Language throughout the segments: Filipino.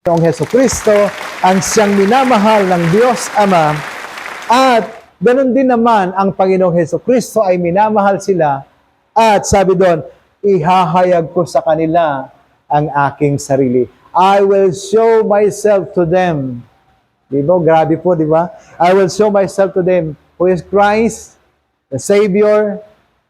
Panginoong Hesukristo ang siyang minamahal ng Diyos Ama, at ganun din naman ang Panginoong Hesukristo ay minamahal sila, at sabi doon, ihahayag ko sa kanila ang aking sarili. I will show myself to them. Di ba? Grabe po, di ba? I will show myself to them, who is Christ, the Savior,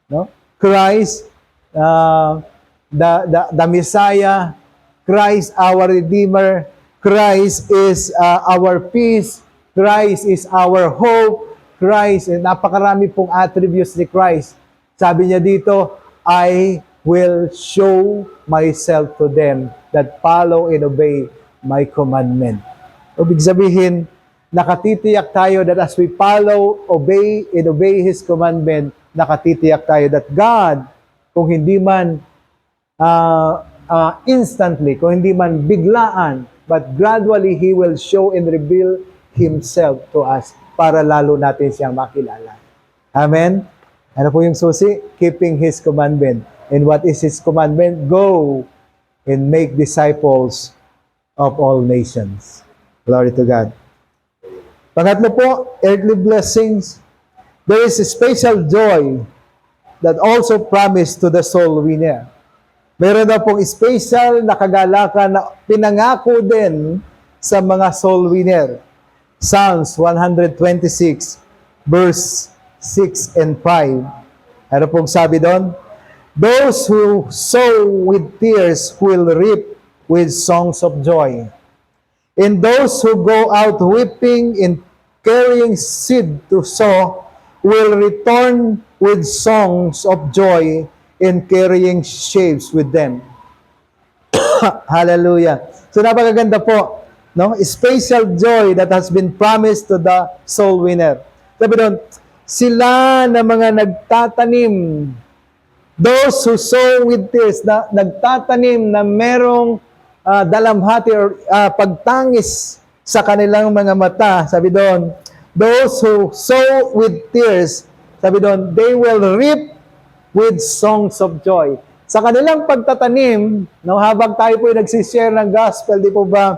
no? Christ, the Messiah, Christ, our Redeemer. Christ is our peace. Christ is our hope. Christ, napakarami pong attributes ni Christ. Sabi niya dito, I will show myself to them that follow and obey my commandment. Ibig sabihin, nakatitiyak tayo that as we follow, obey, and obey His commandment, nakatitiyak tayo that God, kung hindi man instantly, kung hindi man biglaan, but gradually He will show and reveal Himself to us para lalo natin siyang makilala. Amen? Ano po yung susi? Keeping His commandment. And what is His commandment? Go and make disciples of all nations. Glory to God. Pangatlo po, earthly blessings. There is a special joy that also promised to the soul winner. Meron na pong special na kagalakan na pinangako din sa mga soul winner. Psalms 126, verse 6 and 5. Ano pong sabi doon? Those who sow with tears will reap with songs of joy. And those who go out weeping and carrying seed to sow will return with songs of joy and carrying sheaves with them. Hallelujah. So napakaganda po, no? Special joy that has been promised to the soul winner. Sabi doon, sila na mga nagtatanim, those who sow with tears, na nagtatanim na merong dalamhati or pagtangis sa kanilang mga mata. Sabi doon, those who sow with tears, sabi doon, they will reap with songs of joy. Sa kanilang pagtatanim, no, habang tayo po ay nagsishare ng gospel, di po ba,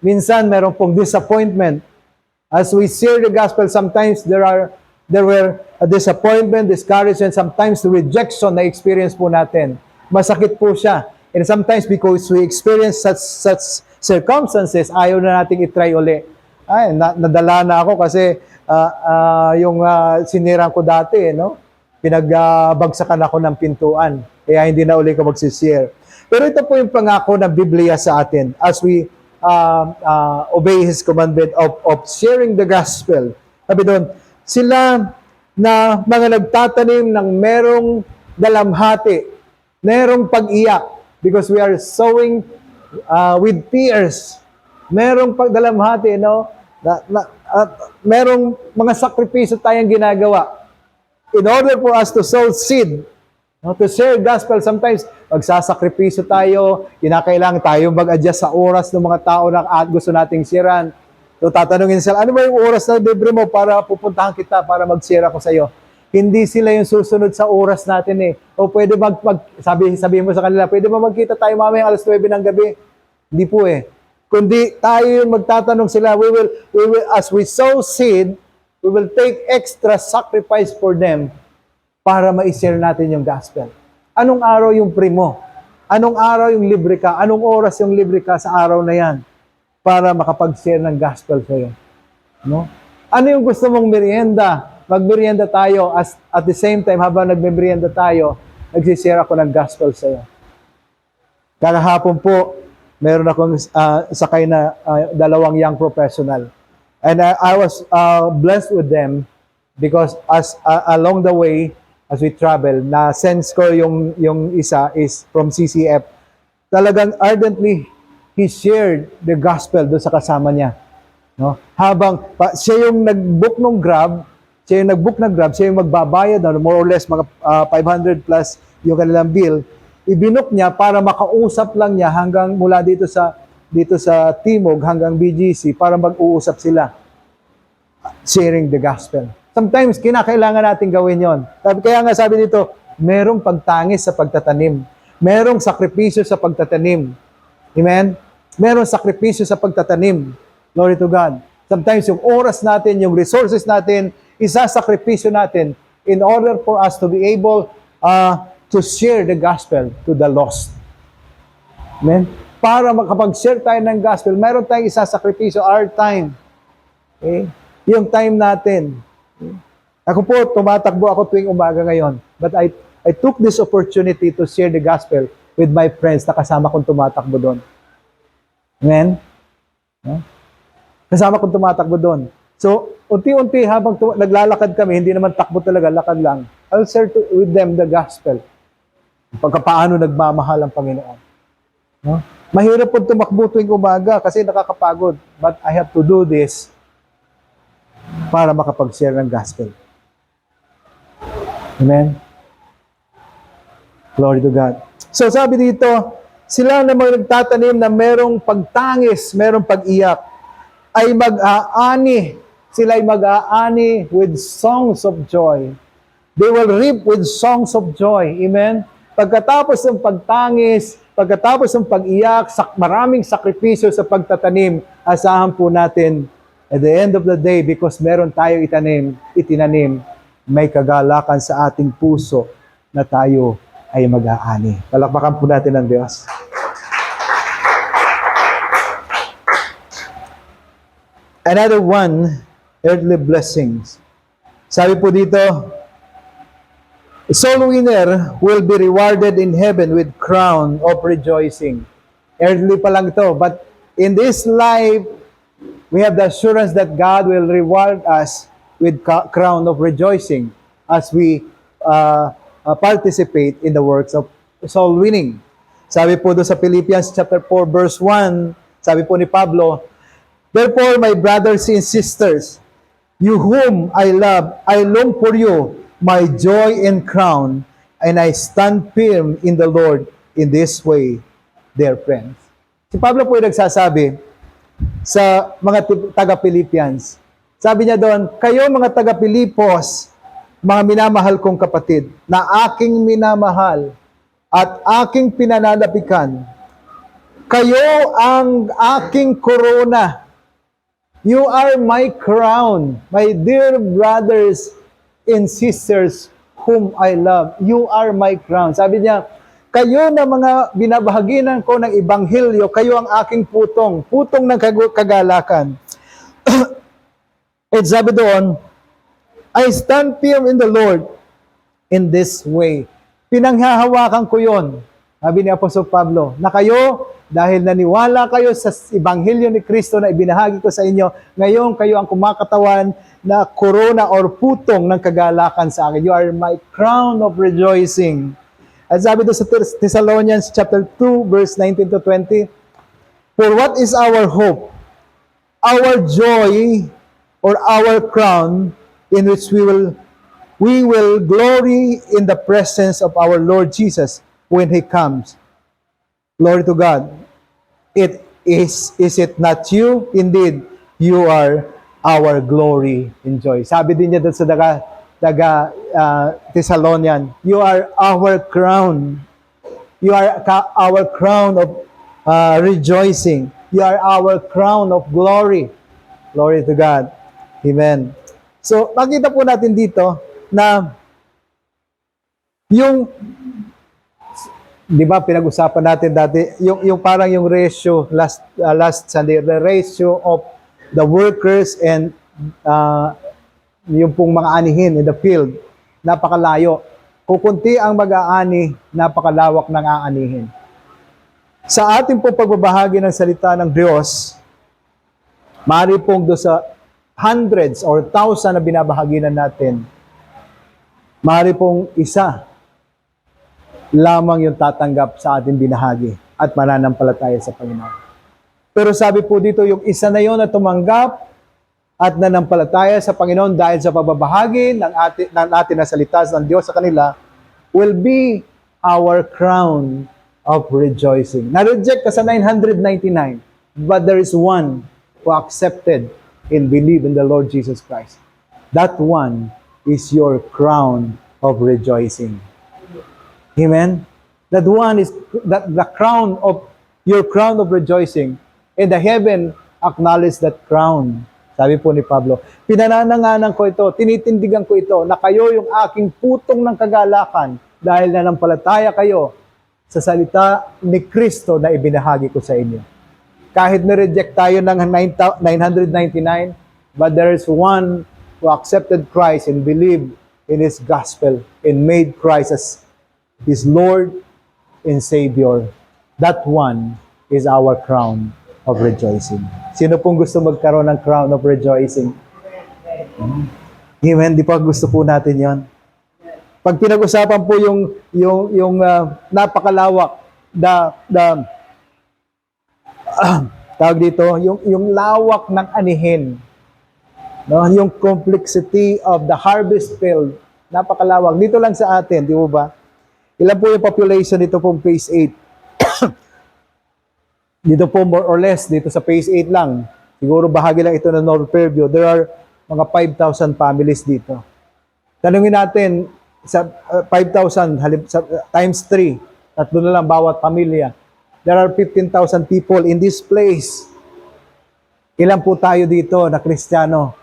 minsan meron pong disappointment. As we share the gospel, sometimes there were a disappointment, discouragement, sometimes the rejection na experience po natin. Masakit po siya. And sometimes because we experience such circumstances, ayaw na nating itry uli. Ay, nadala na ako kasi yung sinirang ko dati, no? Pinagbagsakan ako ng pintuan. Kaya hindi na uli ko magsishare. Pero ito po yung pangako ng Biblia sa atin as we obey His commandment of sharing the gospel. Sabi doon, sila na mga nagtatanim ng merong dalamhati, merong pag-iyak, because we are sowing with tears. Merong pagdalamhati, no? Merong mga sakripisyo tayong ginagawa. In order for us to sow seed, no, to share gospel, sometimes magsasakripisyo tayo, kinakailangan tayo mag-adjust sa oras ng mga tao na gusto nating sharean. So tatanungin sila, ano ba yung oras na libre mo para pupuntahan kita para mag-share ako sa iyo? Hindi sila yung susunod sa oras natin eh. O pwede sabihin mo sa kanila, pwede ba magkita tayo mamayang alas 9 ng gabi? Hindi po eh. Kundi tayo yung magtatanong sila, we will, as we sow seed, we will take extra sacrifice for them para ma-share natin yung gospel. Anong araw yung free mo? Anong araw yung libre ka? Anong oras yung libre ka sa araw na yan para makapag-share ng gospel sa'yo? No? Ano yung gusto mong merienda? Mag-merienda tayo at the same time, habang nagme-merienda tayo, nagsishare ako ng gospel sa'yo. Kahapon po, meron akong sakay na dalawang young professional. And I was blessed with them because along the way, as we travel, na-sense ko yung isa is from CCF. Talagang ardently, he shared the gospel doon sa kasama niya. No? Habang siya yung nag-book ng Grab, siya yung magbabayad, no? More or less, mga 500 plus yung kanilang bill, ibinok niya para makausap lang niya hanggang mula dito sa Timog hanggang BGC para mag-uusap sila. Sharing the gospel. Sometimes, kinakailangan natin gawin yon. Kaya nga sabi dito, merong pagtangis sa pagtatanim. Merong sakripisyo sa pagtatanim. Amen? Meron sakripisyo sa pagtatanim. Glory to God. Sometimes yung oras natin, yung resources natin, isasakripisyo natin in order for us to be able to share the gospel to the lost. Amen? Para makapag-share tayo ng gospel, mayroon tayong isasakripisyo, our time. Okay? Yung time natin. Okay? Ako po, tumatakbo ako tuwing umaga ngayon. But I took this opportunity to share the gospel with my friends na kasama kong tumatakbo doon. Amen? Kasama kong tumatakbo doon. So, unti-unti habang naglalakad kami, hindi naman takbo talaga, lakad lang. I'll share with them the gospel. Pagkapaano nagmamahal ang Panginoon. No? Mahirap po tumakbo tuwing umaga kasi nakakapagod. But I have to do this para makapag-share ng gospel. Amen? Glory to God. So sabi dito, sila na mga nagtatanim na merong pagtangis, merong pag-iyak, ay mag-aani. Sila ay mag-aani with songs of joy. They will reap with songs of joy. Amen? Pagkatapos ng pagtangis, pagkatapos ng pag-iyak, maraming sakripisyo sa pagtatanim, asahan po natin at the end of the day, because meron tayo itinanim, may kagalakan sa ating puso na tayo ay mag-aani. Palakpakan po natin ang Diyos. Another one, earthly blessings. Sabi po dito, a soul winner will be rewarded in heaven with crown of rejoicing. Earthly pa lang ito, but in this life, we have the assurance that God will reward us with crown of rejoicing as we participate in the works of soul winning. Sabi po doon sa Philippians chapter 4 verse 1, sabi po ni Pablo, therefore, my brothers and sisters, you whom I love, I long for you, my joy and crown, and I stand firm in the Lord in this way, dear friends. Si Pablo po yung nagsasabi sa mga taga-Philippians. Sabi niya doon, kayo mga taga-Pilipos, mga minamahal kong kapatid, na aking minamahal at aking pinananabikan, kayo ang aking korona. You are my crown, my dear brothers and sisters whom I love. You are my crown. Sabi niya, kayo na mga binabahaginan ko ng Ebanghelyo, kayo ang aking putong ng kagalakan. At sabi doon, I stand firm in the Lord in this way. Pinanghahawakan ko yon. Sabi ni Apostol Pablo, na kayo, dahil naniwala kayo sa Ebanghelyo ni Kristo na ibinahagi ko sa inyo, ngayon kayo ang kumakatawan na corona or putong ng kagalakan sa akin. You are my crown of rejoicing. At sabi doon sa Thessalonians chapter 2, verse 19 to 20, for what is our hope, our joy, or our crown, in which we will glory in the presence of our Lord Jesus when He comes. Glory to God. Is it not you? Indeed, you are our glory and joy. Sabi din niya doon sa Thessalonian, you are our crown. You are our crown of rejoicing. You are our crown of glory. Glory to God. Amen. So, makita po natin dito na yung, di ba, pinag-usapan natin dati, yung parang yung ratio, last Sunday, the ratio of the workers and yung pong mga anihin in the field, napakalayo. Kukunti ang mag-aani, napakalawak ng aanihin. Sa ating pong pagbabahagi ng salita ng Diyos, maaari pong do sa hundreds or thousand na binabahaginan natin, maaari pong isa lamang yung tatanggap sa ating binahagi at mananampalataya sa Panginoon. Pero sabi po dito, yung isa na yon na tumanggap at nanampalataya sa Panginoon dahil sa pagbabahagi ng atin na salita ng Diyos sa kanila, will be our crown of rejoicing. Na-reject ka sa 999, but there is one who accepted and believed in the Lord Jesus Christ. That one is your crown of rejoicing. Amen? That one is the crown of your crown of rejoicing. And the heaven acknowledge that crown. Sabi po ni Pablo, pinanananganan ko ito, tinitindigan ko ito, na kayo yung aking putong ng kagalakan dahil nanampalataya kayo sa salita ni Kristo na ibinahagi ko sa inyo. Kahit na-reject tayo ng 999, but there is one who accepted Christ and believed in His gospel and made Christ as His Lord and Savior. That one is our crown of rejoicing. Sino pong gusto magkaroon ng crown of rejoicing? Amen. Di pa gusto po natin yon. Pag pinag-usapan po yung napakalawak, tawag dito, yung lawak ng anihin, no? Yung complexity of the harvest field, napakalawak. Dito lang sa atin, di ba? Ilan po yung population dito pong phase 8? Dito po more or less, dito sa phase 8 lang. Siguro bahagi lang ito ng North Fairview. There are mga 5,000 families dito. Tanungin natin, sa 5,000 times 3, tatlo na lang bawat pamilya. There are 15,000 people in this place. Ilan po tayo dito na Kristiyano?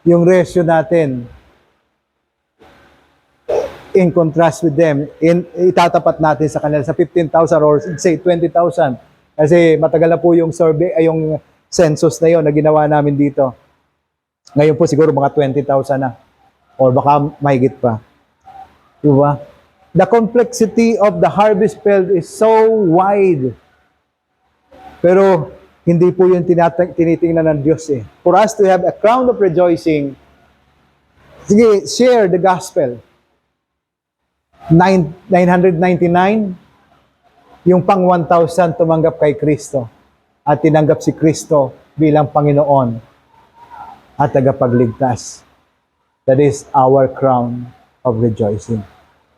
Yung ratio natin, in contrast with them, itatapat natin sa kanila sa 15,000 or say 20,000. Kasi matagal na po yung survey, yung census na yun na ginawa namin dito. Ngayon po siguro mga 20,000 na. Or baka mahigit pa. Diba? The complexity of the harvest field is so wide. Pero hindi po yung tinitingnan ng Diyos eh. For us to have a crown of rejoicing, sige, share the gospel. 999, yung pang 1,000 tumanggap kay Kristo at tinanggap si Kristo bilang Panginoon at tagapagligtas. That is our crown of rejoicing.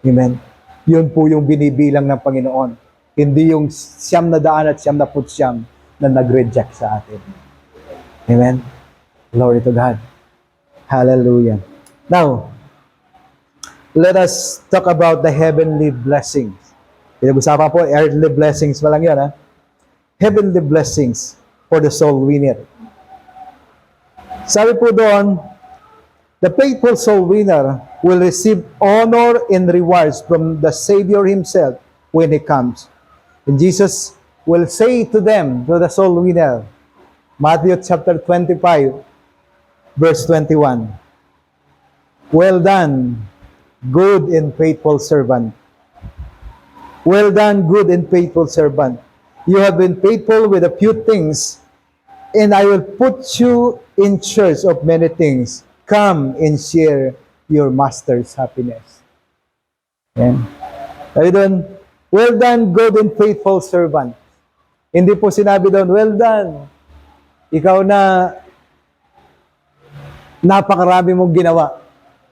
Amen. Yun po yung binibilang ng Panginoon. Hindi yung 900 at 999 na nag-reject sa atin. Amen. Glory to God. Hallelujah. Now, let us talk about the heavenly blessings. Pinag-usapan po, earthly blessings pa lang yun, ha? Heavenly blessings for the soul winner. Sabi po doon, the faithful soul winner will receive honor and rewards from the Savior Himself when He comes. And Jesus will say to them, to the soul winner, Matthew chapter 25, verse 21, well done, good and faithful servant. Well done, good and faithful servant. You have been faithful with a few things, and I will put you in charge of many things. Come and share your master's happiness. Ayan. Sabi doon, well done, good and faithful servant. Hindi po sinabi doon, well done. Ikaw na napakarami mong ginawa.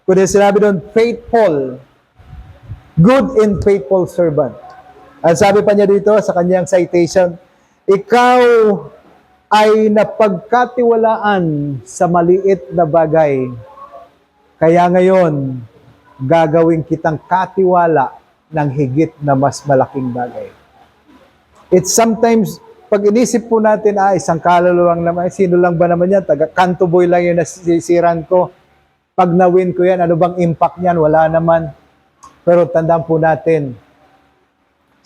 Kundi sinabi doon, faithful, good and faithful servant. At sabi pa niya dito sa kanyang citation, ikaw ay napagkatiwalaan sa maliit na bagay. Kaya ngayon, gagawin kitang katiwala ng higit na mas malaking bagay. It's sometimes, pag inisip po natin, isang kaluluwang naman, sino lang ba naman yan? Kanto boy lang yung nasisiran ko. Pag na-win ko yan, ano bang impact niyan? Wala naman. Pero tandaan po natin,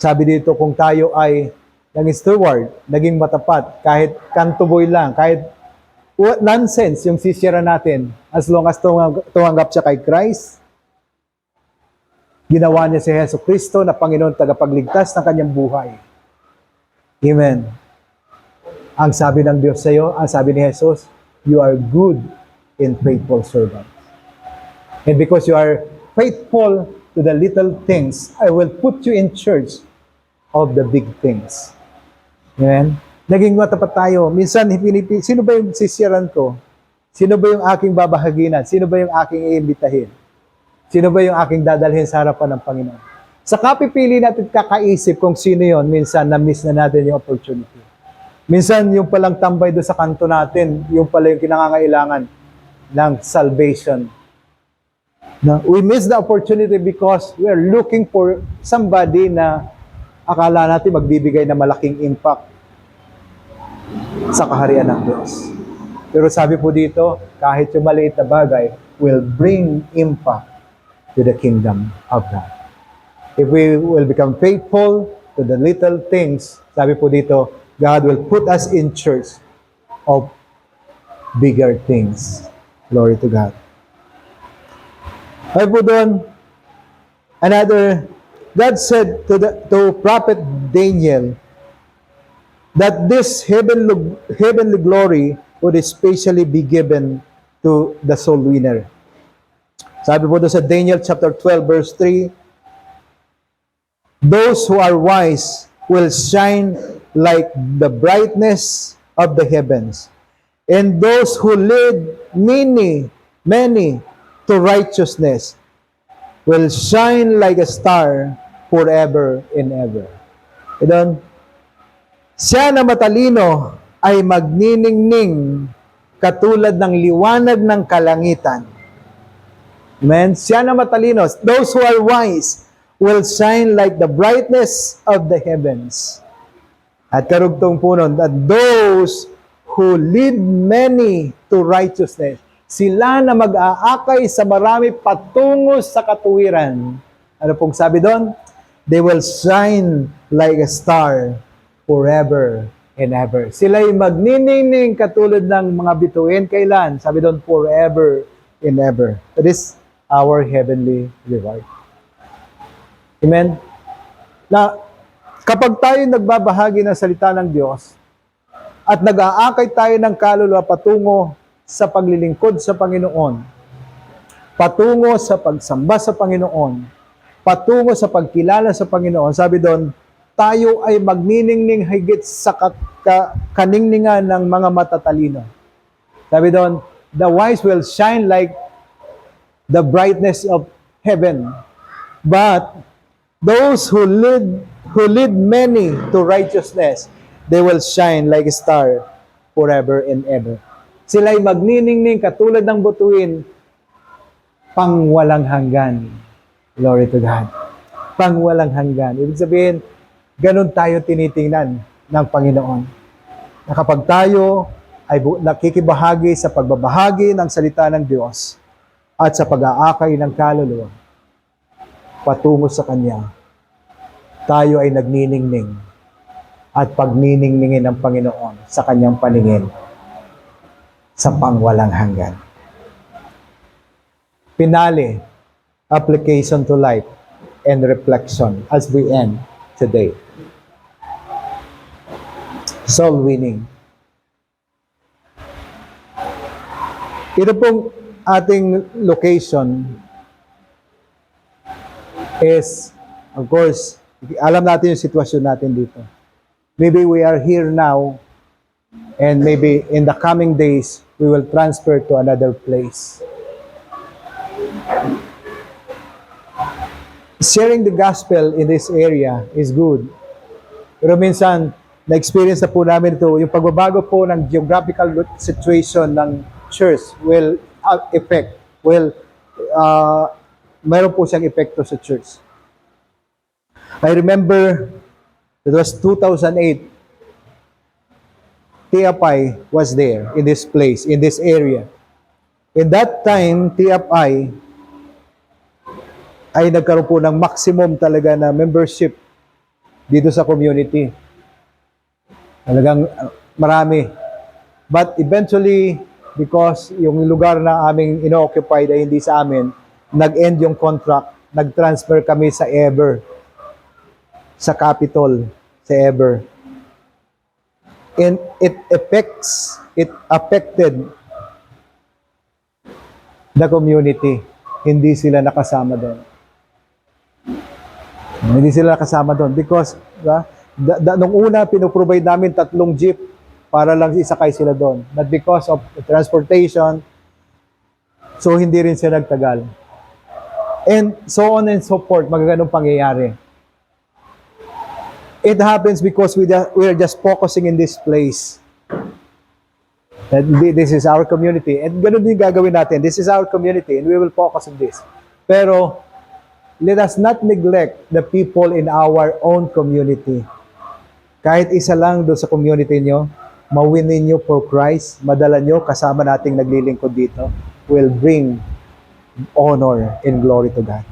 sabi dito, kung tayo ay naging steward, naging matapat, kahit kantuboy lang, kahit nonsense yung sisira natin, as long as tumanggap siya kay Christ, ginawa niya si Jesu Kristo na Panginoon tagapagligtas ng kanyang buhay. Amen. Ang sabi ng Diyos sa iyo, ang sabi ni Jesus, you are good and faithful servant. And because you are faithful to the little things, I will put you in charge of the big things. Amen? Naging matapat tayo. Minsan, sino ba yung sisiran ko? Sino ba yung aking babahaginan? Sino ba yung aking iimbitahin? Sino ba yung aking dadalhin sa harapan ng Panginoon? Sa kapipili natin kakaisip kung sino yon, minsan na-miss na natin yung opportunity. Minsan, yung palang tambay doon sa kanto natin, yung pala yung kinangangailangan ng salvation. No? We miss the opportunity because we are looking for somebody na akala natin magbibigay na malaking impact sa kaharian ng Diyos. Pero sabi po dito, kahit yung maliit na bagay will bring impact to the kingdom of God. If we will become faithful to the little things, sabi po dito, God will put us in church of bigger things. Glory to God. Sabi po doon, God said to Prophet Daniel that this heavenly glory would especially be given to the soul winner. Sabi po doon sa Daniel chapter 12 verse 3, those who are wise will shine like the brightness of the heavens, and those who lead many to righteousness will shine like a star forever and ever. Ito, siya na matalino ay magniningning katulad ng liwanag ng kalangitan. Amen? Siya na matalino, those who are wise will shine like the brightness of the heavens. At karugtong po nun, that those who lead many to righteousness, sila na mag-aakay sa marami patungo sa katuwiran. Ano pong sabi doon? They will shine like a star forever and ever. Sila'y magniningning katulad ng mga bituin. Kailan? Sabi doon, forever and ever. That is our heavenly reward. Amen? Na kapag tayo nagbabahagi ng salita ng Diyos at nag-aakay tayo ng kaluluwa patungo sa paglilingkod sa Panginoon, patungo sa pagsamba sa Panginoon, patungo sa pagkilala sa Panginoon, sabi doon, tayo ay magniningning higit sa kaningningan ng mga matatalino. Sabi doon, the wise will shine like the brightness of heaven. But those who lead many to righteousness, they will shine like a star forever and ever. Sila'y magniningning katulad ng butuin pang walang hanggan. Glory to God. Pang walang hanggan. Ibig sabihin, ganun tayo tinitingnan ng Panginoon. Na kapag tayo ay nakikibahagi sa pagbabahagi ng salita ng Diyos at sa pag-aakay ng kaluluwa patungo sa Kanya, tayo ay nagniningning at pagniningningin ng Panginoon sa Kanyang paningin sa pangwalang hanggan. Finale, application to life and reflection as we end today. Soul winning. Ito pong ating location is, of course, alam natin yung sitwasyon natin dito. Maybe we are here now, and maybe in the coming days, we will transfer to another place. Sharing the gospel in this area is good. Pero minsan, na-experience na po namin ito, yung pagbabago po ng geographical situation ng church will mayroon po siyang epekto sa church. I remember, it was 2008, TFI was there in this place, in this area. In that time, TFI ay nagkaroon po ng maximum talaga na membership dito sa community. Talagang marami. But eventually, because yung lugar na aming ino-occupied ay hindi sa amin, nag-end yung contract, nag-transfer kami sa Ever, sa Capitol, sa Ever. And it affected the community. Hindi sila nakasama doon. Hindi sila nakasama doon because nung una, pinoprovide namin 3 jeep para lang isakay sila doon. But because of the transportation, so hindi rin sila nagtagal. And so on and so forth, magaganong pangyayari. It happens because we are just focusing in this place. That this is our community. And ganun din gagawin natin. This is our community and we will focus on this. Pero, let us not neglect the people in our own community. Kahit isa lang doon sa community nyo, mawin ninyo for Christ, madala nyo kasama nating naglilingkod dito, will bring honor and glory to God.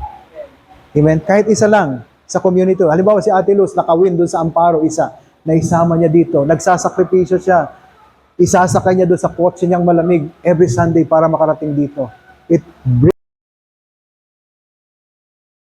Amen? Kahit isa lang sa community. Halimbawa si Ate Luz, nakawin doon sa Amparo, isa, na isama niya dito, nagsasakripisyo siya, isasakay niya doon sa kotse niyang malamig every Sunday para makarating dito. It brings